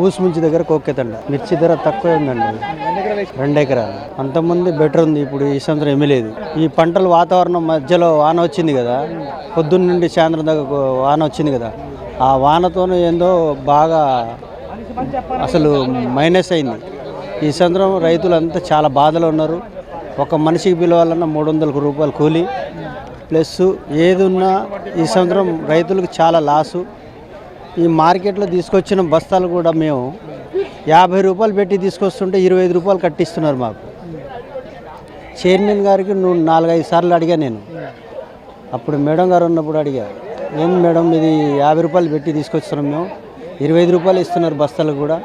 ఊసుమించి దగ్గర కోక్కెతండ. మిర్చి ధర తక్కువే ఉందండి, 2 ఎకరాలు. అంతకుముందు బెటర్ ఉంది, ఇప్పుడు ఈ సంవత్సరం ఏమీ లేదు. ఈ పంటలు వాతావరణం మధ్యలో వాన వచ్చింది కదా, పొద్దున్న నుండి సాయంత్రం దాకా వాన వచ్చింది కదా, ఆ వానతో ఏందో బాగా అసలు మైనస్ అయింది. ఈ సంవత్సరం రైతులంతా చాలా బాధలో ఉన్నారు. ఒక మనిషికి పిలవాలన్నా 300 రూపాయలు కూలి ప్లస్ ఏది ఉన్నా ఈ సంవత్సరం రైతులకు చాలా లాసు. ఈ మార్కెట్లో తీసుకొచ్చిన బస్తాలు కూడా మేము 50 రూపాయలు పెట్టి తీసుకొస్తుంటే 25 రూపాయలు కట్టిస్తున్నారు మాకు. చైర్మన్ గారికి 4-5 సార్లు అడిగా నేను, అప్పుడు మేడం గారు ఉన్నప్పుడు అడిగా, ఏం మేడం ఇది 50 రూపాయలు పెట్టి తీసుకొస్తున్నాం, మేము 25 రూపాయలు ఇస్తున్నారు బస్తాలు కూడా.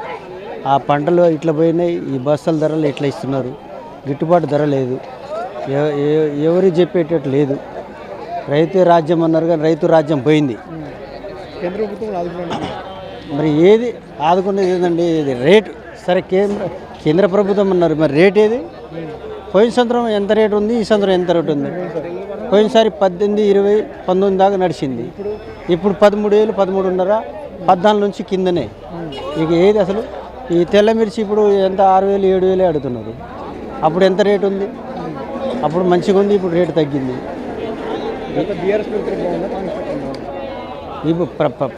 ఆ పంటలు ఇట్లా పోయినాయి, ఈ బస్తాల ధరలు ఇట్లా ఇస్తున్నారు, గిట్టుబాటు ధర లేదు, ఎవరు చెప్పేటట్టు లేదు. రైతు రాజ్యం అన్నారు కానీ రైతు రాజ్యం పోయింది. కేంద్ర ప్రభుత్వం మరి ఏది ఆదుకునేది ఏదండి? ఇది రేటు సరే, కేంద్ర ప్రభుత్వం అన్నారు, మరి రేట్ ఏది? పోయిన సంవత్సరం ఎంత రేటు ఉంది, ఈ సంవత్సరం ఎంత రేటు ఉంది? పోయినసారి 18, 20, 19 దాకా నడిచింది. ఇప్పుడు 13,000, 13,500, 14 నుంచి కిందనే. ఇక ఏది అసలు? ఈ తెల్ల మిర్చి ఇప్పుడు ఎంత 6,000, 7,000 అడుగుతున్నారు. అప్పుడు ఎంత రేటు ఉంది? అప్పుడు మంచిగా ఉంది, ఇప్పుడు రేటు తగ్గింది. ఇప్పుడు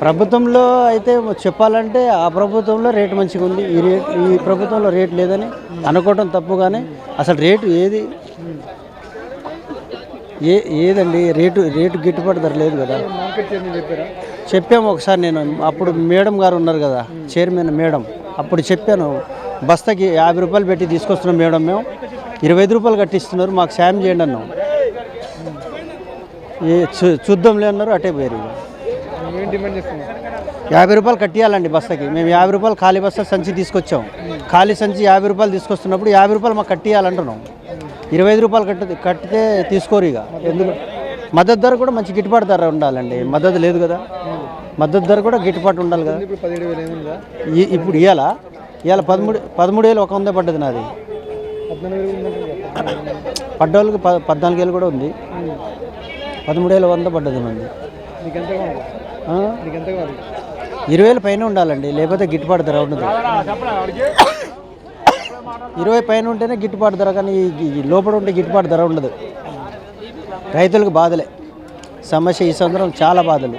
ప్రభుత్వంలో అయితే చెప్పాలంటే ఆ ప్రభుత్వంలో రేటు మంచిగా ఉంది, ఈ ప్రభుత్వంలో రేటు లేదని అనుకోవటం తప్పు. కానీ అసలు రేటు ఏది ఏదండి? రేటు గిట్టుబాటు ధర లేదు కదా. చెప్పాము ఒకసారి, నేను అప్పుడు మేడం గారు ఉన్నారు కదా, చైర్మన్ మేడం, అప్పుడు చెప్పాను, బస్తాకి 50 రూపాయలు పెట్టి తీసుకొస్తున్నాం మేడం, మేము 25 రూపాయలు కట్టిస్తున్నారు, మాకు సాయం చేయండి అన్నాం. చూద్దాంలే అన్నారు, అటే పోయారు. 50 రూపాయలు కట్టియాలండి బస్తాకి. మేము 50 రూపాయలు ఖాళీ బస్తా సంచి తీసుకొచ్చాం. ఖాళీ సంచి 50 రూపాయలు తీసుకొస్తున్నప్పుడు 50 రూపాయలు మాకు కట్టియాలంటున్నాం. 25 రూపాయలు కట్టితే తీసుకోరు. ఇక ఎందుకు? మద్దతు ధర కూడా మంచి గిట్టుబాటు ధర ఉండాలండి. మద్దతు లేదు కదా, మద్దతు ధర కూడా గిట్టుబాటు ఉండాలి కదా. ఇప్పుడు ఇవాళ 13,100 పడ్డది నాది. పడ్డోళ్ళకి 14,000 కూడా ఉంది. 13,100 పడ్డది మంది. 20,000 పైన ఉండాలండి, లేకపోతే గిట్టుబాటు ధర ఉండదు. 20 పైన ఉంటేనే గిట్టుబాటు ధర, కానీ లోపల ఉంటే గిట్టుబాటు ధర ఉండదు. రైతులకు బాధలే సమస్య. ఈ సంవత్సరం చాలా బాధలు.